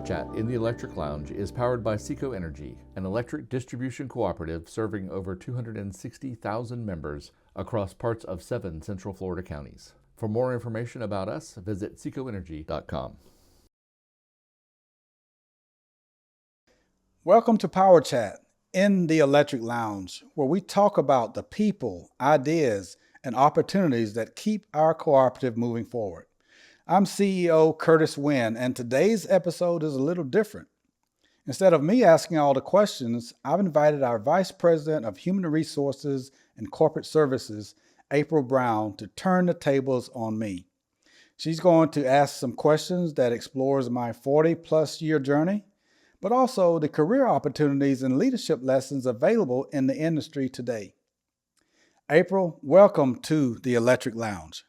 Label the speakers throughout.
Speaker 1: Chat in the Electric Lounge is powered by SECO Energy, an electric distribution cooperative serving over 260,000 members across parts of 7 Central Florida counties. For more information about us, visit secoenergy.com.
Speaker 2: Welcome to Power Chat in the Electric Lounge, where we talk about the people, ideas, and opportunities that keep our cooperative moving forward. I'm CEO Curtis Wynn, and today's episode is a little different. Instead of me asking all the questions, I've invited our Vice President of Human Resources and Corporate Services, April Brown, to turn the tables on me. She's going to ask some questions that explores my 40-plus year journey, but also the career opportunities and leadership lessons available in the industry today. April, welcome to the Electric Lounge.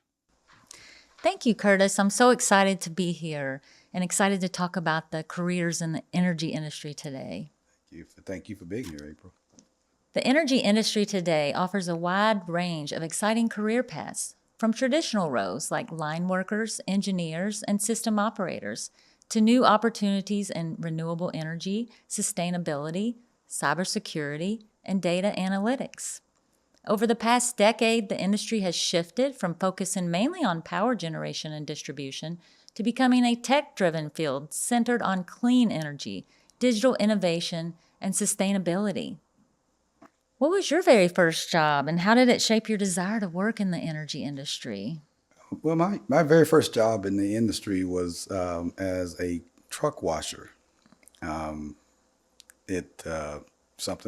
Speaker 3: Thank you, Curtis. I'm so excited to be here and excited to talk about the careers in the energy industry today.
Speaker 2: Thank you for being here, April.
Speaker 3: The energy industry today offers a wide range of exciting career paths, from traditional roles like line workers, engineers, and system operators, to new opportunities in renewable energy, sustainability, cybersecurity, and data analytics. Over the past decade, the industry has shifted from focusing mainly on power generation and distribution to becoming a tech-driven field centered on clean energy, digital innovation, and sustainability. What was your very first job, and how did it shape your desire to work in the energy industry?
Speaker 4: Well, my very first job in the industry was as a truck washer. Something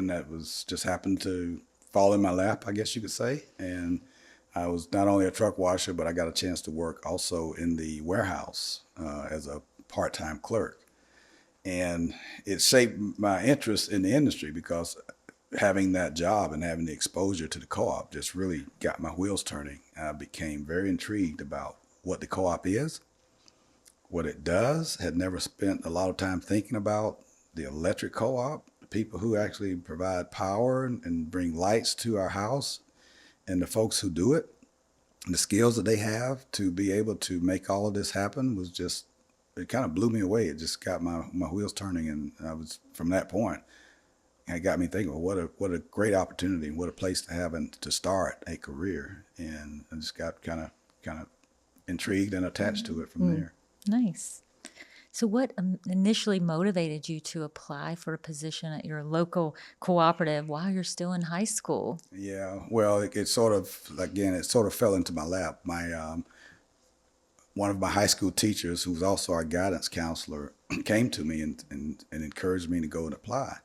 Speaker 4: that was just happened to fall in my lap, I guess you could say. And I was not only a truck washer, but I got a chance to work also in the warehouse as a part-time clerk. And it shaped my interest in the industry because having that job and having the exposure to the co-op just really got my wheels turning. I became very intrigued about what the co-op is, what it does. Had never spent a lot of time thinking about the electric co-op, the people who actually provide power and bring lights to our house, and the folks who do it. The skills that they have to be able to make all of this happen was just, it kind of blew me away. It just got my wheels turning, and I was, from that point, it got me thinking, well, what a great opportunity and what a place to have and to start a career. And I just got kind of intrigued and attached to it from there.
Speaker 3: Nice. So what initially motivated you to apply for a position at your local cooperative while you're still in high school?
Speaker 4: Yeah, well, it sort of fell into my lap. One of my high school teachers, who was also our guidance counselor, came to me and encouraged me to go and apply.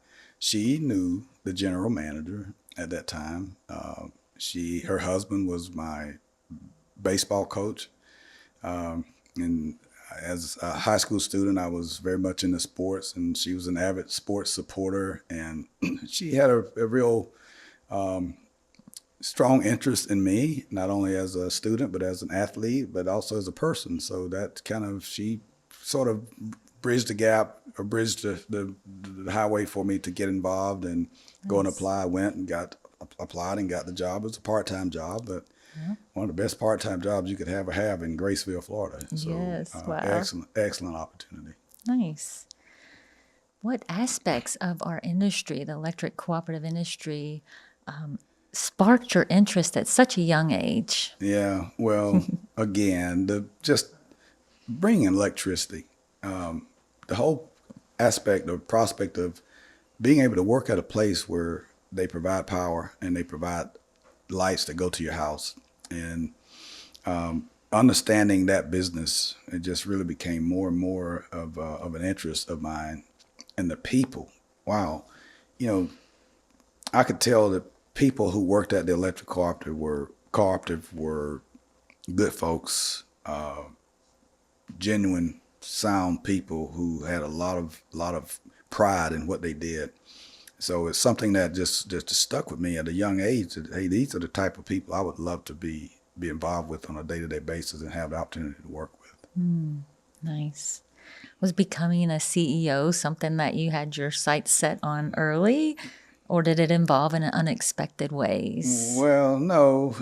Speaker 4: She knew the general manager at that time. Her husband was my baseball coach. And as a high school student, I was very much into sports, and she was an avid sports supporter. And she had a real strong interest in me, not only as a student, but as an athlete, but also as a person. So that she sort of bridged the gap, or bridged the highway for me to get involved and go and apply. I went and applied and got the job. It was a part-time job, but one of the best part-time jobs you could have in Graceville, Florida. So,
Speaker 3: yes, wow.
Speaker 4: Excellent opportunity.
Speaker 3: Nice. What aspects of our industry, the electric cooperative industry, sparked your interest at such a young age?
Speaker 4: Yeah, well, again, just bringing electricity. The whole aspect or prospect of being able to work at a place where they provide power and they provide lights that go to your house, and understanding that business, it just really became more and more of an interest of mine. And the people, wow, I could tell that people who worked at the electric cooperative were good folks, genuine, sound people who had a lot of pride in what they did. So it's something that just stuck with me at a young age. That, hey, these are the type of people I would love to be involved with on a day-to-day basis and have the opportunity to work with.
Speaker 3: Nice. Was becoming a CEO something that you had your sights set on early, or did it involve in unexpected ways?
Speaker 4: Well, no.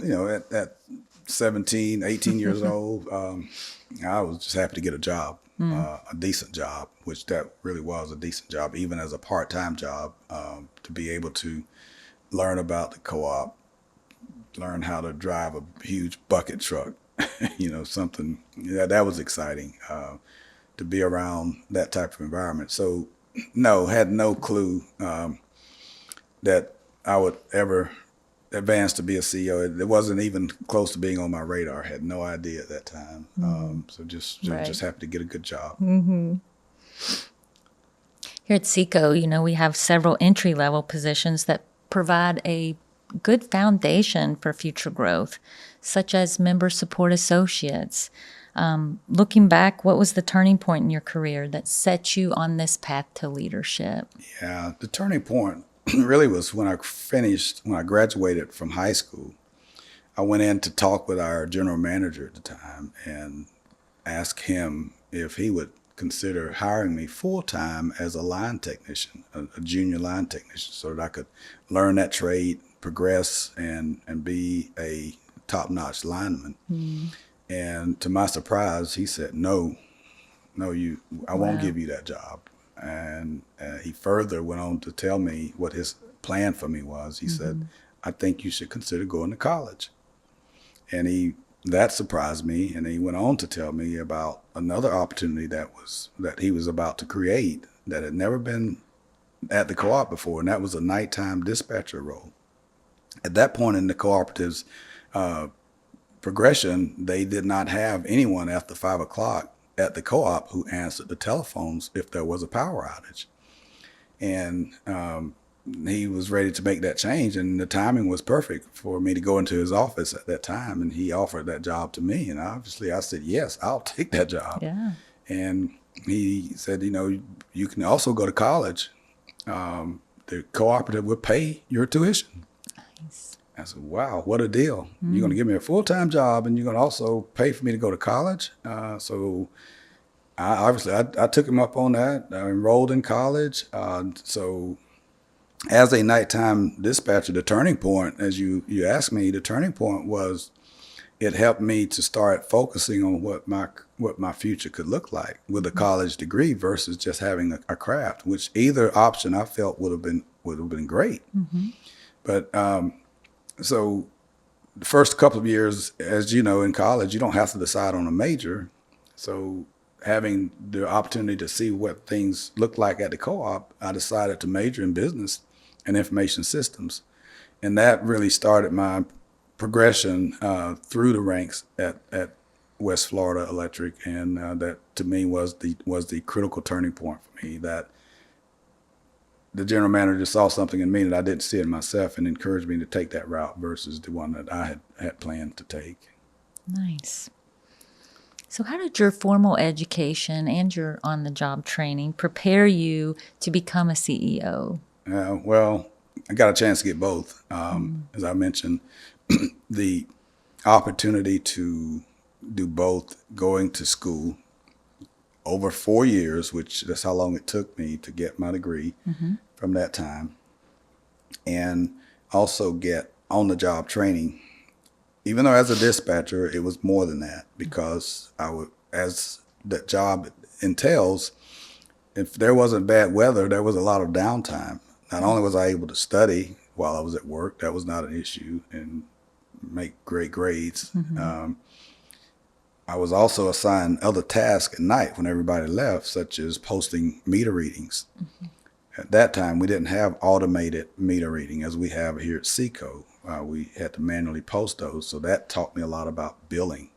Speaker 4: At 17, 18 years old, I was just happy to get a job. a decent job, which that really was a decent job, even as a part-time job, to be able to learn about the co-op, learn how to drive a huge bucket truck, something that was exciting, to be around that type of environment. So no, had no clue that I would ever advance to be a CEO. It wasn't even close to being on my radar. Had no idea at that time. So just happy to get a good job.
Speaker 3: Here at SECO, we have several entry-level positions that provide a good foundation for future growth, such as member support associates. Looking back, what was the turning point in your career that set you on this path to leadership?
Speaker 4: Yeah, the turning point really was when I graduated from high school. I went in to talk with our general manager at the time and asked him if he would consider hiring me full-time as a line technician, a junior line technician, so that I could learn that trade, progress, and be a top-notch lineman. And to my surprise, he said, no, I won't give you that job. And he further went on to tell me what his plan for me was. He said, I think you should consider going to college. And that surprised me. And he went on to tell me about another opportunity that he was about to create that had never been at the co-op before, and that was a nighttime dispatcher role. At that point in the cooperative's progression, they did not have anyone after 5 o'clock at the co-op who answered the telephones if there was a power outage. And he was ready to make that change, and the timing was perfect for me to go into his office at that time, and he offered that job to me. And obviously I said, yes, I'll take that job.
Speaker 3: Yeah.
Speaker 4: And he said, you can also go to college. The cooperative will pay your tuition.
Speaker 3: Nice.
Speaker 4: I said, wow, what a deal. You're going to give me a full-time job and you're going to also pay for me to go to college. So I took him up on that. I enrolled in college. So as a nighttime dispatcher, the turning point, as you asked me, the turning point was it helped me to start focusing on what my future could look like with a college degree versus just having a craft, which either option I felt would have been great. But so the first couple of years, as you know, in college, you don't have to decide on a major. So having the opportunity to see what things look like at the co-op, I decided to major in business and information systems. And that really started my progression through the ranks at West Florida Electric. And that to me was the critical turning point for me, that the general manager saw something in me that I didn't see in myself and encouraged me to take that route versus the one that I had planned to take.
Speaker 3: Nice. So how did your formal education and your on-the-job training prepare you to become a CEO?
Speaker 4: Well, I got a chance to get both. As I mentioned, the opportunity to do both, going to school over 4 years, which that's how long it took me to get my degree from that time, and also get on-the-job training. Even though as a dispatcher, it was more than that, because as that job entails, if there wasn't bad weather, there was a lot of downtime. Not only was I able to study while I was at work, that was not an issue, and make great grades. I was also assigned other tasks at night when everybody left, such as posting meter readings. At that time, we didn't have automated meter reading as we have here at SECO. We had to manually post those, so that taught me a lot about billing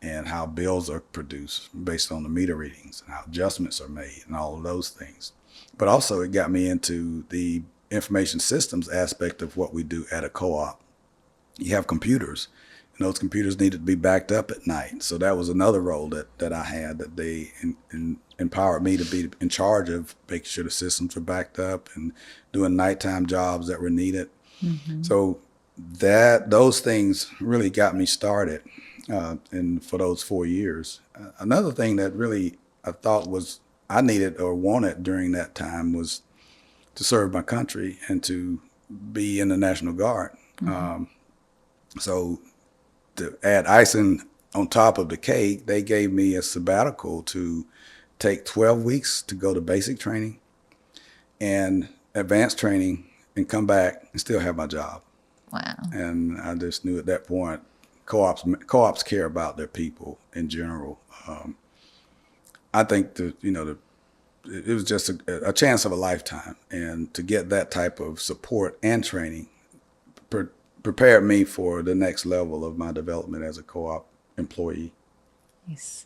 Speaker 4: and how bills are produced based on the meter readings and how adjustments are made and all of those things. But also it got me into the information systems aspect of what we do at a co-op. You have computers, and those computers needed to be backed up at night. So that was another role that I had, that they empowered me to be in charge of making sure the systems were backed up and doing nighttime jobs that were needed. So those things really got me started for those 4 years. Another thing that really I thought was I needed or wanted during that time was to serve my country and to be in the National Guard. So to add icing on top of the cake, they gave me a sabbatical to take 12 weeks to go to basic training and advanced training and come back and still have my job.
Speaker 3: Wow.
Speaker 4: And I just knew at that point, co-ops care about their people in general. I think it was just a chance of a lifetime, and to get that type of support and training prepared me for the next level of my development as a co-op employee.
Speaker 3: Nice.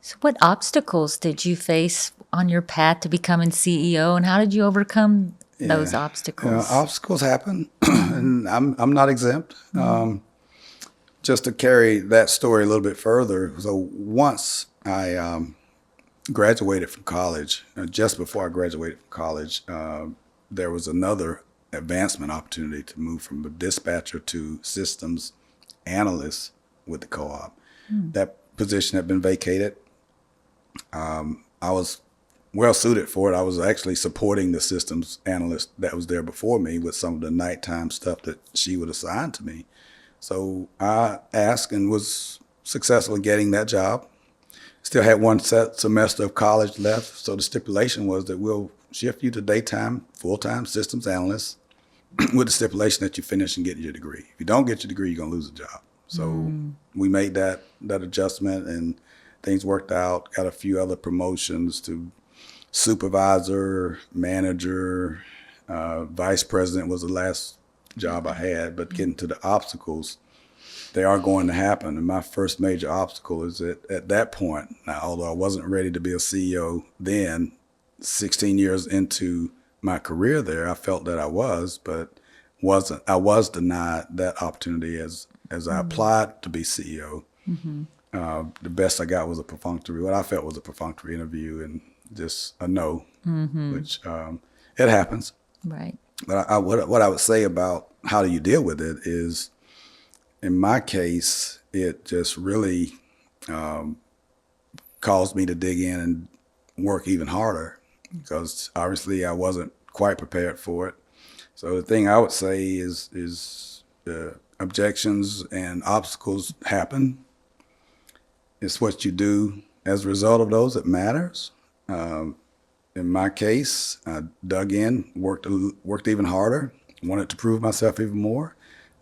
Speaker 3: So what obstacles did you face on your path to becoming CEO, and how did you overcome those obstacles?
Speaker 4: Obstacles happen, and I'm not exempt. Just to carry that story a little bit further, so once I graduated from college, just before I graduated from college, there was another advancement opportunity to move from a dispatcher to systems analyst with the co-op. That position had been vacated. I was well suited for it. I was actually supporting the systems analyst that was there before me with some of the nighttime stuff that she would assign to me. So I asked and was successful in getting that job. Still had one semester of college left, so the stipulation was that we'll shift you to daytime, full-time systems analyst with the stipulation that you finish and get your degree. If you don't get your degree, you're going to lose the job. So we made that adjustment, and things worked out. Got a few other promotions to supervisor, manager, vice president was the last job I had. But getting to the obstacles, they are going to happen. And my first major obstacle is that at that point, now, although I wasn't ready to be a CEO then, 16 years into my career there, I felt that I was, but wasn't. I was denied that opportunity as I applied to be CEO. The best I got was what I felt was a perfunctory interview and just a no, which it happens.
Speaker 3: Right.
Speaker 4: But what I would say about how do you deal with it is, in my case, it just really caused me to dig in and work even harder, because obviously I wasn't quite prepared for it. So the thing I would say is objections and obstacles happen. It's what you do as a result of those that matters. In my case, I dug in, worked even harder, wanted to prove myself even more.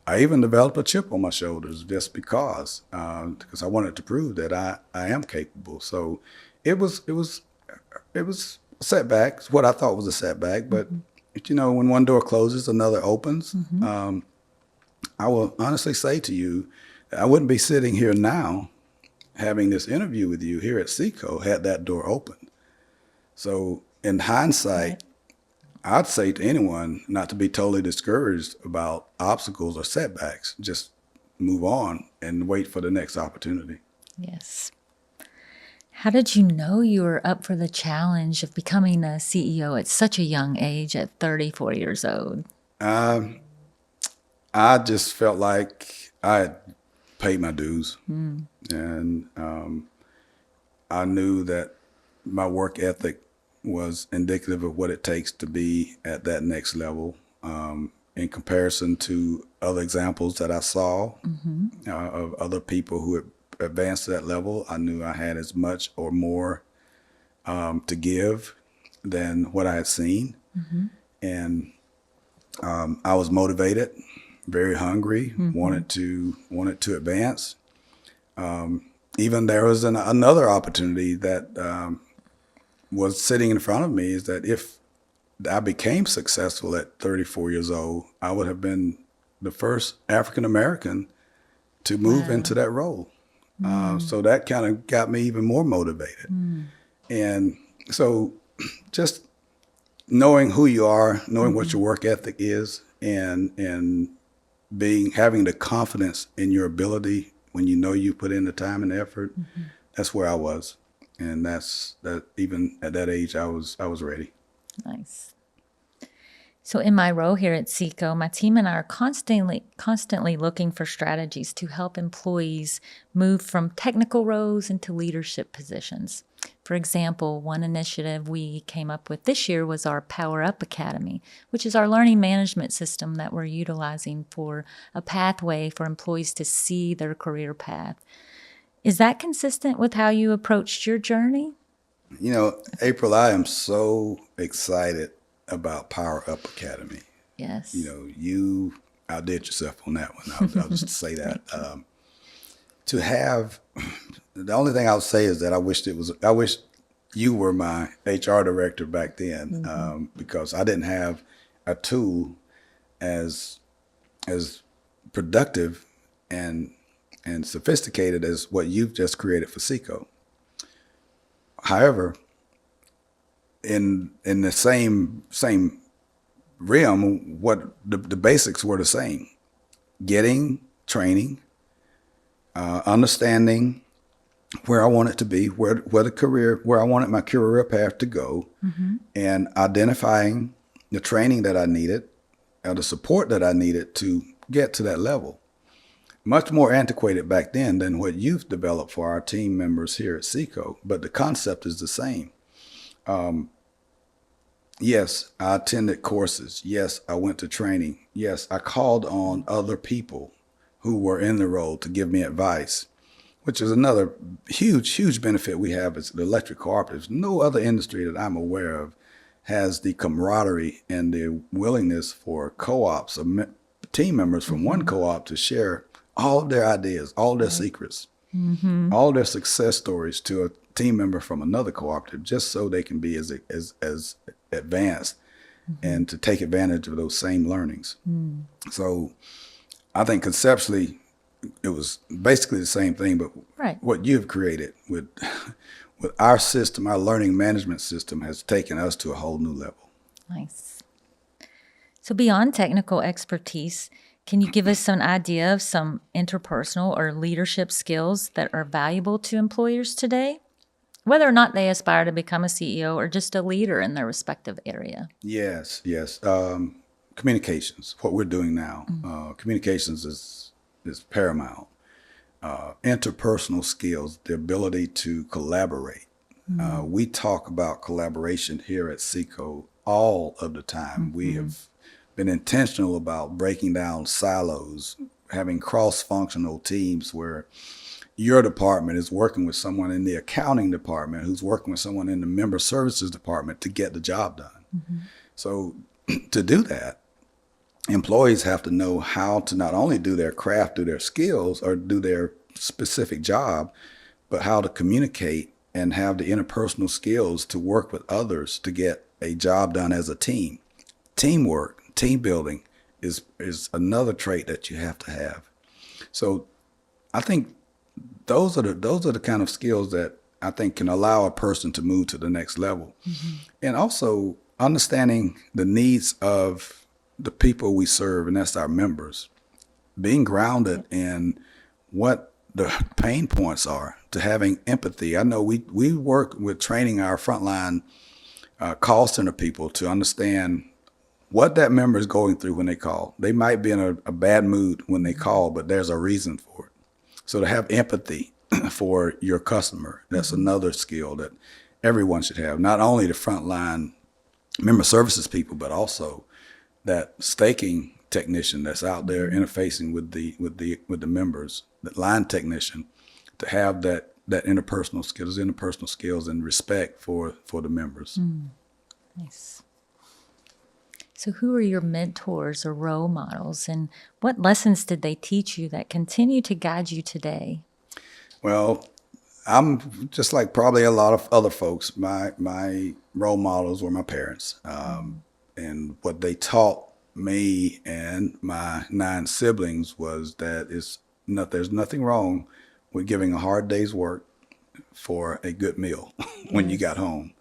Speaker 4: I even developed a chip on my shoulders just because I wanted to prove that I am capable. So it was a setback, what I thought was a setback. But when one door closes, another opens. I will honestly say to you, I wouldn't be sitting here now having this interview with you here at SECO had that door opened. So in hindsight, I'd say to anyone not to be totally discouraged about obstacles or setbacks. Just move on and wait for the next opportunity.
Speaker 3: Yes. How did you know you were up for the challenge of becoming a CEO at such a young age, at 34 years old?
Speaker 4: I just felt like I had paid my dues. And I knew that my work ethic was indicative of what it takes to be at that next level. In comparison to other examples that I saw of other people who had advanced to that level, I knew I had as much or more to give than what I had seen. And I was motivated, very hungry, wanted to advance. Even there was another opportunity that was sitting in front of me, is that if I became successful at 34 years old, I would have been the first African American to move into that role. So that kind of got me even more motivated. And so just knowing who you are, knowing what your work ethic is, and having the confidence in your ability when you know you put in the time and effort, that's where I was. And that even at that age, I was ready.
Speaker 3: Nice. So in my role here at SECO, my team and I are constantly looking for strategies to help employees move from technical roles into leadership positions. For example, one initiative we came up with this year was our Power Up Academy, which is our learning management system that we're utilizing for a pathway for employees to see their career path. Is that consistent with how you approached your journey?
Speaker 4: You know, April, I am so excited about Power Up Academy.
Speaker 3: Yes.
Speaker 4: You know, you outdid yourself on that one. I'll just say that. To have, the only thing I'll say is that I wish you were my HR director back then, because I didn't have a tool as productive and sophisticated as what you've just created for SECO. However, in the same realm, what the basics were the same: getting training, understanding where I want it to be, where I wanted my career path to go, and identifying the training that I needed, the support that I needed to get to that level. Much more antiquated back then than what you've developed for our team members here at SECO, but the concept is the same. Yes, I attended courses. Yes, I went to training. Yes, I called on other people who were in the role to give me advice, which is another huge benefit we have as the electric cooperatives. No other industry that I'm aware of has the camaraderie and the willingness for co-ops or team members from one co-op to share all of their ideas, all their secrets, all their success stories to a team member from another cooperative, just so they can be as advanced and to take advantage of those same learnings. So I think conceptually it was basically the same thing, but what you've created with our system, our learning management system, has taken us to a whole new level.
Speaker 3: Nice. So beyond technical expertise, can you give us an idea of some interpersonal or leadership skills that are valuable to employers today, whether or not they aspire to become a CEO or just a leader in their respective area?
Speaker 4: Yes. Communications, what we're doing now. Communications is paramount. Interpersonal skills, the ability to collaborate. We talk about collaboration here at SECO all of the time. We have been intentional about breaking down silos, having cross-functional teams where your department is working with someone in the accounting department who's working with someone in the member services department to get the job done. So to do that, employees have to know how to not only do their craft, do their skills, or do their specific job, but how to communicate and have the interpersonal skills to work with others to get a job done as a team. Teamwork, team building is another trait that you have to have. So I think those are the kind of skills that I think can allow a person to move to the next level. And also understanding the needs of the people we serve, and that's our members. Being grounded in what the pain points are, to having empathy. I know we work with training our frontline call center people to understand what that member is going through when they call. They might be in a bad mood when they call, but there's a reason for it. So to have empathy for your customer, that's another skill that everyone should have. Not only the frontline member services people, but also that staking technician that's out there interfacing with the members, that line technician, to have that interpersonal skills and respect for the members.
Speaker 3: Nice. So who are your mentors or role models, and what lessons did they teach you that continue to guide you today?
Speaker 4: Well, I'm just like probably a lot of other folks. My role models were my parents, and what they taught me and my 9 siblings was that there's nothing wrong with giving a hard day's work for a good meal when you got home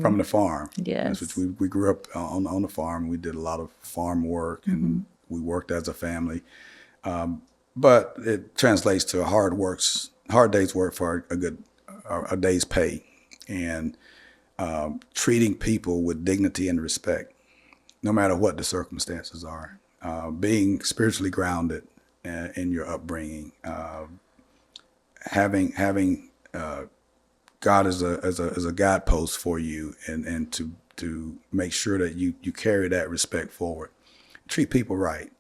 Speaker 4: from the farm.
Speaker 3: Yes.
Speaker 4: Which we grew up on the farm. We did a lot of farm work and we worked as a family. But it translates to a hard day's work for a day's pay, and treating people with dignity and respect, no matter what the circumstances are. Being spiritually grounded in your upbringing, having God as a guidepost for you, and to make sure that you carry that respect forward. Treat people right.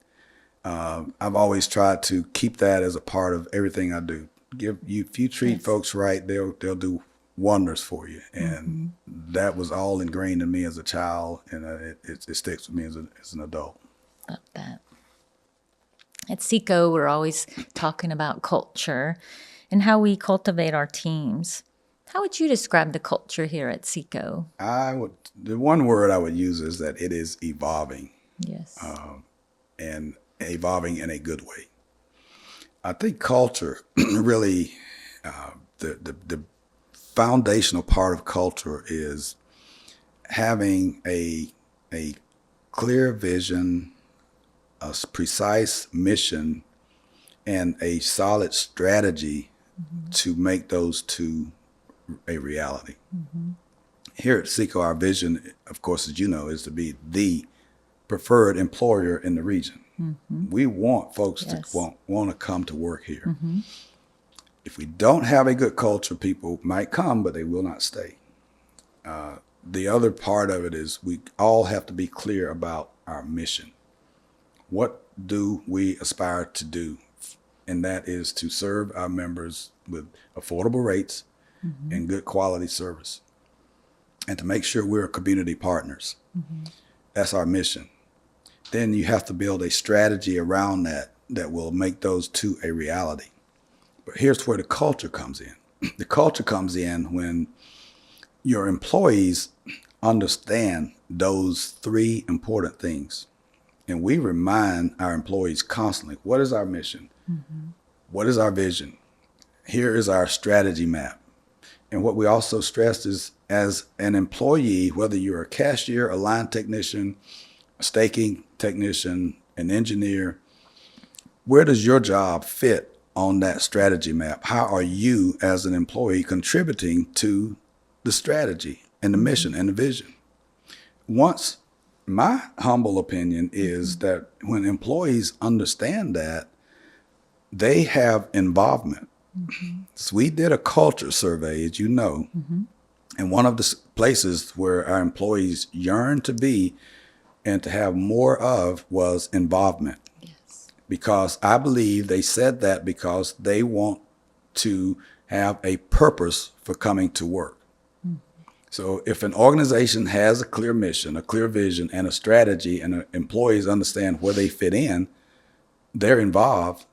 Speaker 4: I've always tried to keep that as a part of everything I do. If you treat folks right, they'll do wonders for you, and that was all ingrained in me as a child, and it sticks with me as an adult.
Speaker 3: Love that. At SECO, we're always talking about culture and how we cultivate our teams. How would you describe the culture here at SECO?
Speaker 4: The one word I would use is that it is evolving.
Speaker 3: Yes.
Speaker 4: And evolving in a good way. I think culture really, the foundational part of culture is having a clear vision, a precise mission, and a solid strategy to make those two a reality. Here at SECO, our vision, of course, as you know, is to be the preferred employer in the region. We want folks to want to come to work here. If we don't have a good culture, people might come, but they will not stay. The other part of it is we all have to be clear about our mission. What do we aspire to do? And that is to serve our members with affordable rates and good quality service, and to make sure we're community partners. That's our mission. Then you have to build a strategy around that will make those two a reality. But here's where the culture comes in. The culture comes in when your employees understand those three important things. And we remind our employees constantly, what is our mission? What is our vision? Here is our strategy map. And what we also stress is, as an employee, whether you're a cashier, a line technician, a staking technician, an engineer, where does your job fit on that strategy map? How are you as an employee contributing to the strategy and the mission and the vision? Once, my humble opinion is that when employees understand that, they have involvement. So we did a culture survey, as you know, and one of the places where our employees yearn to be and to have more of was involvement.
Speaker 3: Yes.
Speaker 4: Because I believe they said that because they want to have a purpose for coming to work. So if an organization has a clear mission, a clear vision, and a strategy, and employees understand where they fit in, they're involved,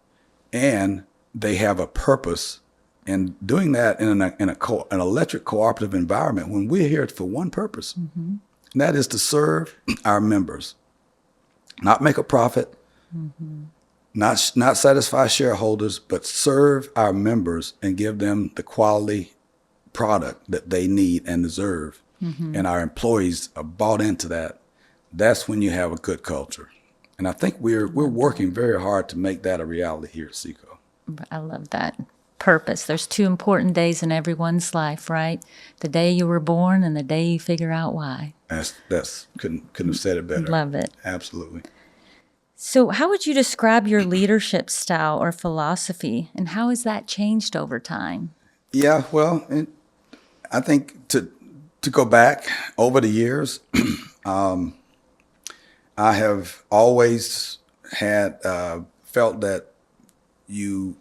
Speaker 4: and they have a purpose. And doing that in an electric cooperative environment, when we're here for one purpose, and that is to serve our members, not make a profit, not satisfy shareholders, but serve our members and give them the quality product that they need and deserve. And our employees are bought into that. That's when you have a good culture. And I think we're working very hard to make that a reality here at SECO.
Speaker 3: I love that. Purpose. There's two important days in everyone's life, right? The day you were born and the day you figure out why.
Speaker 4: That's couldn't have said it better.
Speaker 3: Love it.
Speaker 4: Absolutely.
Speaker 3: So how would you describe your leadership style or philosophy, and how has that changed over time?
Speaker 4: Yeah, well, I think to go back over the years, I have always had felt that you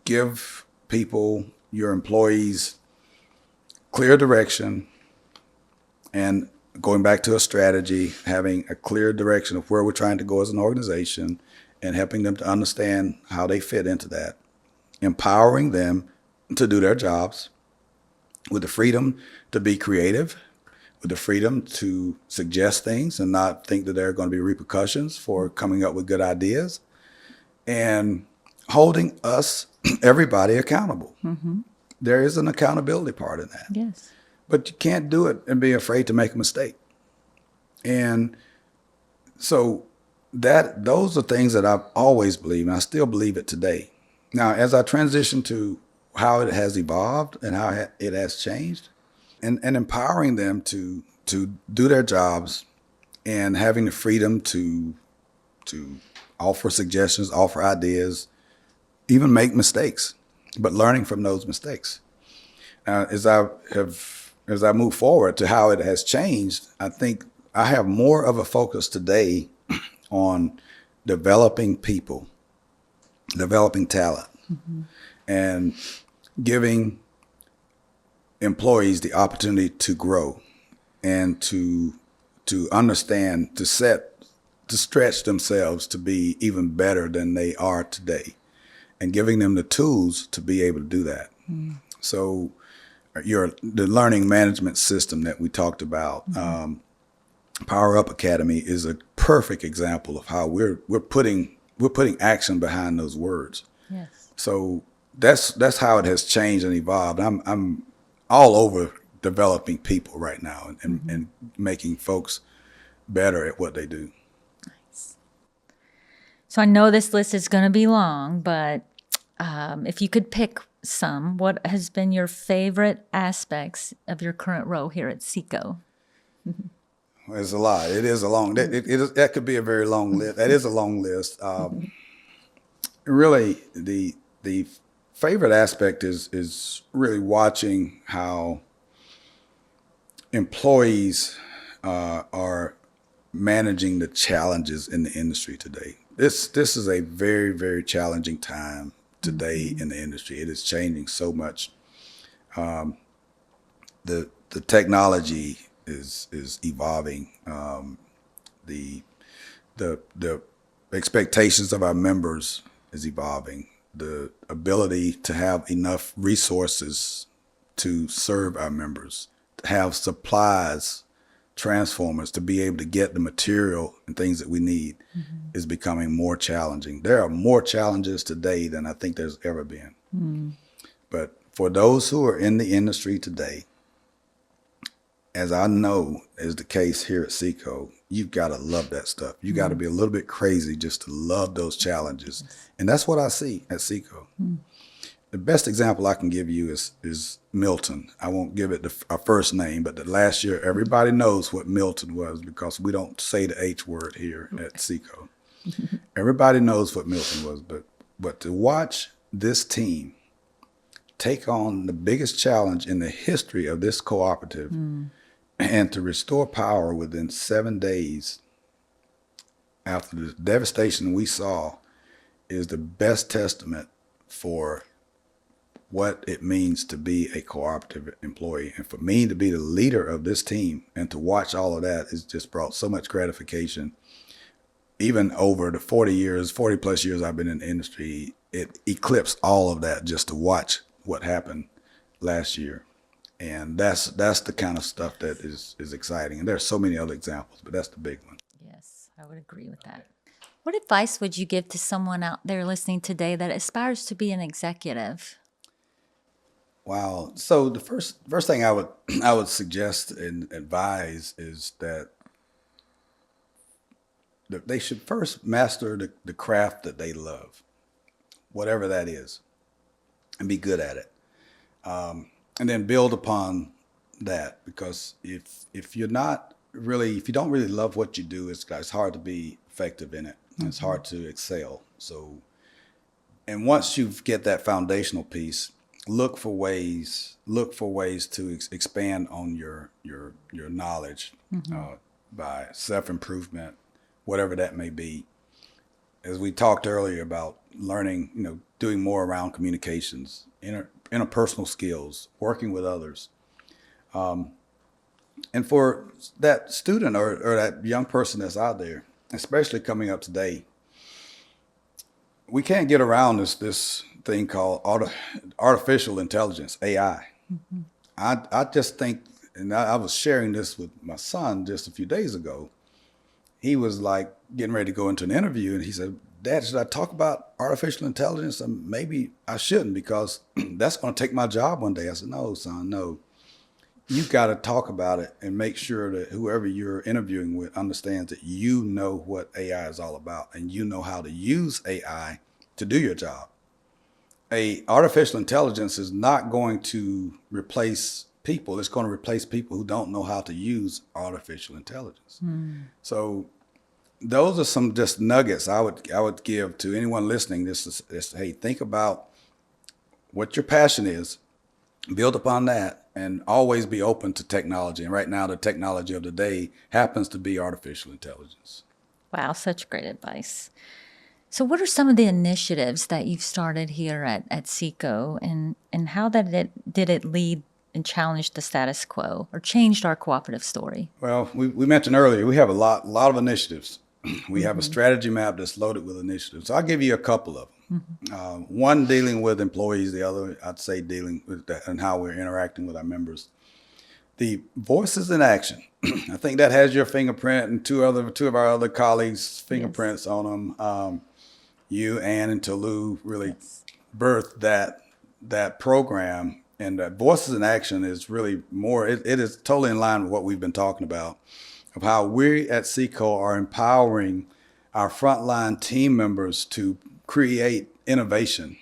Speaker 4: give people, your employees, clear direction, and going back to a strategy, having a clear direction of where we're trying to go as an organization, and helping them to understand how they fit into that, empowering them to do their jobs with the freedom to be creative, with the freedom to suggest things and not think that there are going to be repercussions for coming up with good ideas, and holding us, everybody, accountable. There is an accountability part in that.
Speaker 3: Yes.
Speaker 4: But you can't do it and be afraid to make a mistake. And so those are things that I've always believed, and I still believe it today. Now, as I transition to how it has evolved and how it has changed, and empowering them to do their jobs, and having the freedom to offer suggestions, offer ideas, even make mistakes, but learning from those mistakes. as I move forward to how it has changed, I think I have more of a focus today on developing people, developing talent, and giving employees the opportunity to grow and to understand, to stretch themselves to be even better than they are today, and giving them the tools to be able to do that. So the learning management system that we talked about, Power Up Academy, is a perfect example of how we're putting action behind those words.
Speaker 3: Yes.
Speaker 4: So that's how it has changed and evolved. I'm all over developing people right now and making folks better at what they do.
Speaker 3: So I know this list is going to be long, but if you could pick some, what has been your favorite aspects of your current role here at SECO?
Speaker 4: There's a lot. It is a long. That could be a very long list. That is a long list. Really, the favorite aspect is really watching how employees are managing the challenges in the industry today. This is a very, very challenging time today in the industry. It is changing so much. The technology is evolving. The expectations of our members is evolving. The ability to have enough resources to serve our members, to have supplies, transformers, to be able to get the material and things that we need is becoming more challenging. There are more challenges today than I think there's ever been. But for those who are in the industry today, as I know is the case here at SECO, you've got to love that stuff. You got to be a little bit crazy just to love those challenges. And that's what I see at SECO. The best example I can give you is Milton. I won't give it our first name, but the last year, everybody knows what Milton was because we don't say the H word here at SECO. Everybody knows what Milton was, but to watch this team take on the biggest challenge in the history of this cooperative and to restore power within 7 days after the devastation we saw is the best testament for what it means to be a cooperative employee. And for me to be the leader of this team and to watch all of that has just brought so much gratification. Even over the 40 plus years I've been in the industry, it eclipsed all of that just to watch what happened last year. And that's the kind of stuff that is exciting. And there's so many other examples, but that's the big one.
Speaker 3: Yes, I would agree with that. What advice would you give to someone out there listening today that aspires to be an executive?
Speaker 4: Wow. So the first thing I would suggest and advise is that they should first master the craft that they love, whatever that is, and be good at it. And then build upon that, because if you don't really love what you do, it's hard to be effective in it. It's hard to excel. So, and once you get that foundational piece, look for ways to expand on your knowledge by self-improvement, whatever that may be. As we talked earlier about learning, doing more around communications, interpersonal skills, working with others. And for that student or that young person that's out there, especially coming up today, we can't get around this thing called artificial intelligence, AI. I just think, and I was sharing this with my son just a few days ago. He was like getting ready to go into an interview, and he said, "Dad, should I talk about artificial intelligence?" And maybe I shouldn't, because that's going to take my job one day. I said, "No, son, no. You've got to talk about it and make sure that whoever you're interviewing with understands that you know what AI is all about and you know how to use AI to do your job." Artificial intelligence is not going to replace people. It's going to replace people who don't know how to use artificial intelligence. So those are some just nuggets I would give to anyone listening. This is, hey, think about what your passion is, build upon that, and always be open to technology. And right now, the technology of the day happens to be artificial intelligence.
Speaker 3: Wow, such great advice. So what are some of the initiatives that you've started here at SECO, and how did it lead and challenge the status quo or changed our cooperative story?
Speaker 4: Well, we mentioned earlier, we have a lot of initiatives. We have a strategy map that's loaded with initiatives. So I'll give you a couple of them. One dealing with employees, the other, I'd say, dealing with that and how we're interacting with our members. The voices in action. I think that has your fingerprint and two of our other colleagues' fingerprints on them. You, Ann, and Tolu really birthed that program. And that Voices in Action is really more, it is totally in line with what we've been talking about, of how we at SECO are empowering our frontline team members to create innovation,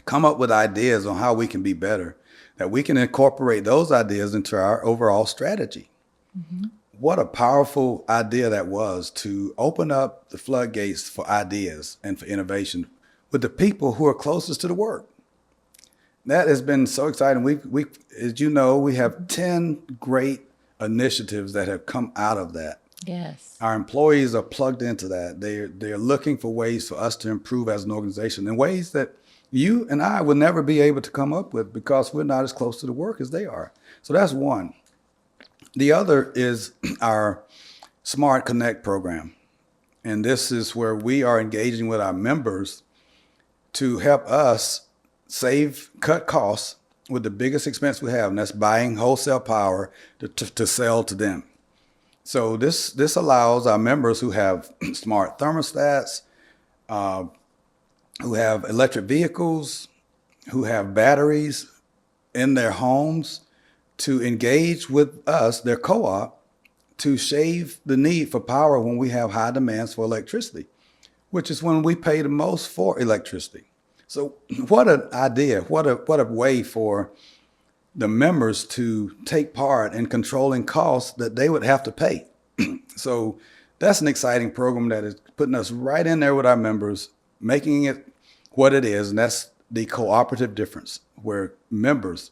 Speaker 4: come up with ideas on how we can be better, that we can incorporate those ideas into our overall strategy. What a powerful idea that was, to open up the floodgates for ideas and for innovation with the people who are closest to the work. That has been so exciting. We, as you know, we have 10 great initiatives that have come out of that.
Speaker 3: Yes.
Speaker 4: Our employees are plugged into that. They're looking for ways for us to improve as an organization in ways that you and I would never be able to come up with because we're not as close to the work as they are. So that's one. The other is our Smart Connect program. And this is where we are engaging with our members to help us cut costs with the biggest expense we have, and that's buying wholesale power to sell to them. So this allows our members who have smart thermostats, who have electric vehicles, who have batteries in their homes, to engage with us, their co-op, to shave the need for power when we have high demands for electricity, which is when we pay the most for electricity. So what an idea, what a way for the members to take part in controlling costs that they would have to pay. So that's an exciting program that is putting us right in there with our members, making it what it is, and that's the cooperative difference, where members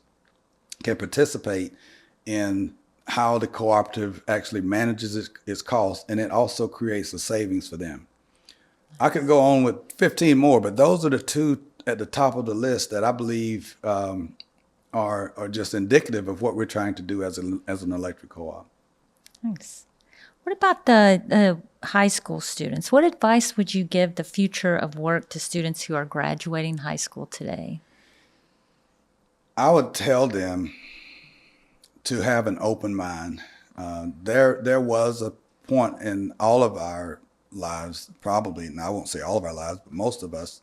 Speaker 4: can participate in how the cooperative actually manages its costs, and it also creates a savings for them. I could go on with 15 more, but those are the two at the top of the list that I believe are just indicative of what we're trying to do as an electric co-op.
Speaker 3: Thanks. What about the high school students? What advice would you give the future of work to students who are graduating high school today?
Speaker 4: I would tell them to have an open mind. There was a point in all of our lives, probably, and I won't say all of our lives, but most of us,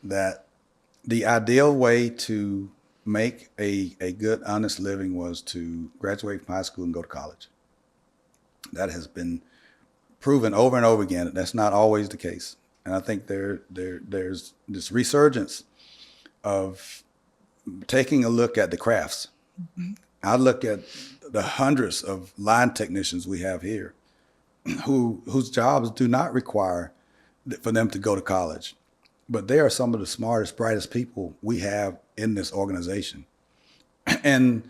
Speaker 4: that the ideal way to make a good, honest living was to graduate from high school and go to college. That has been proven over and over again. That's not always the case. And I think there's this resurgence of taking a look at the crafts. I look at the hundreds of line technicians we have here whose jobs do not require for them to go to college. But they are some of the smartest, brightest people we have in this organization. And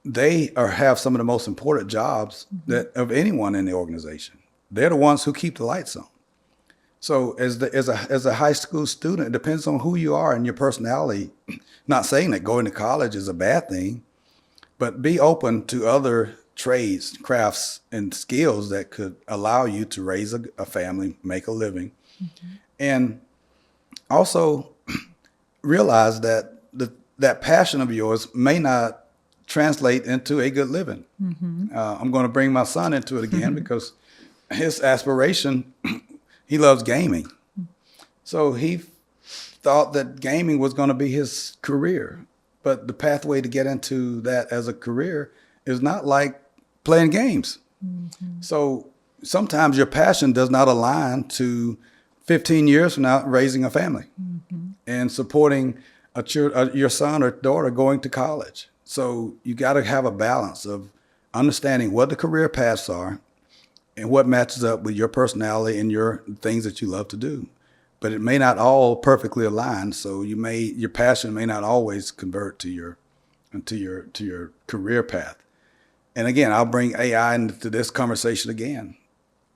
Speaker 4: they have some of the most important jobs of anyone in the organization. They're the ones who keep the lights on. So as a high school student, it depends on who you are and your personality. Not saying that going to college is a bad thing, but be open to other trades, crafts, and skills that could allow you to raise a family, make a living. And also realize that that passion of yours may not translate into a good living. I'm going to bring my son into it again because his aspiration, he loves gaming. So he thought that gaming was going to be his career. But the pathway to get into that as a career is not like playing games. So sometimes your passion does not align to 15 years from now raising a family and supporting your son or daughter going to college. So you got to have a balance of understanding what the career paths are and what matches up with your personality and your things that you love to do. But it may not all perfectly align, so your passion may not always convert to your and to your career path. And again, I'll bring AI into this conversation again.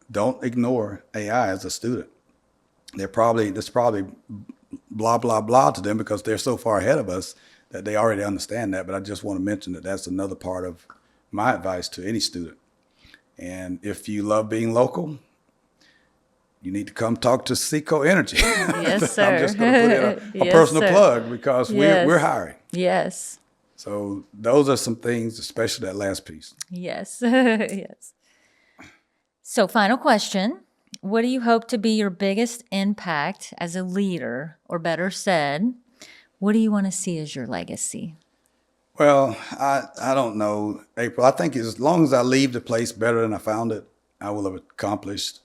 Speaker 4: Don't ignore AI as a student. That's probably blah, blah, blah to them because they're so far ahead of us that they already understand that. But I just want to mention that that's another part of my advice to any student. And if you love being local, you need to come talk to SECO Energy.
Speaker 3: Yes, sir.
Speaker 4: I'm just going to put in a
Speaker 3: Yes,
Speaker 4: personal
Speaker 3: sir.
Speaker 4: plug because
Speaker 3: Yes.
Speaker 4: we're hiring.
Speaker 3: Yes.
Speaker 4: So those are some things, especially that last piece.
Speaker 3: Yes. Yes. So, final question. What do you hope to be your biggest impact as a leader, or better said, what do you want to see as your legacy?
Speaker 4: Well, I don't know, April. I think as long as I leave the place better than I found it, I will have accomplished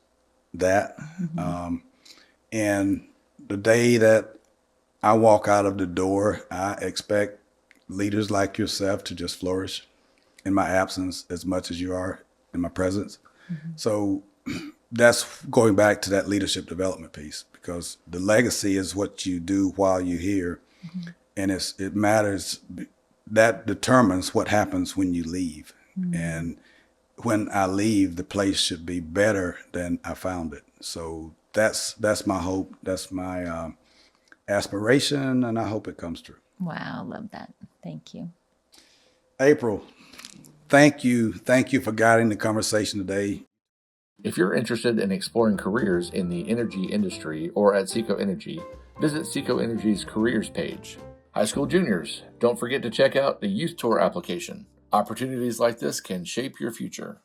Speaker 4: that. And the day that I walk out of the door, I expect leaders like yourself to just flourish in my absence as much as you are in my presence. So that's going back to that leadership development piece, because the legacy is what you do while you're here. And it matters. That determines what happens when you leave. And when I leave, the place should be better than I found it. So that's my hope. That's my aspiration, and I hope it comes true.
Speaker 3: Wow, I love that. Thank you.
Speaker 4: April, thank you. Thank you for guiding the conversation today.
Speaker 1: If you're interested in exploring careers in the energy industry or at SECO Energy, visit SECO Energy's careers page. High school juniors, don't forget to check out the Youth Tour application. Opportunities like this can shape your future.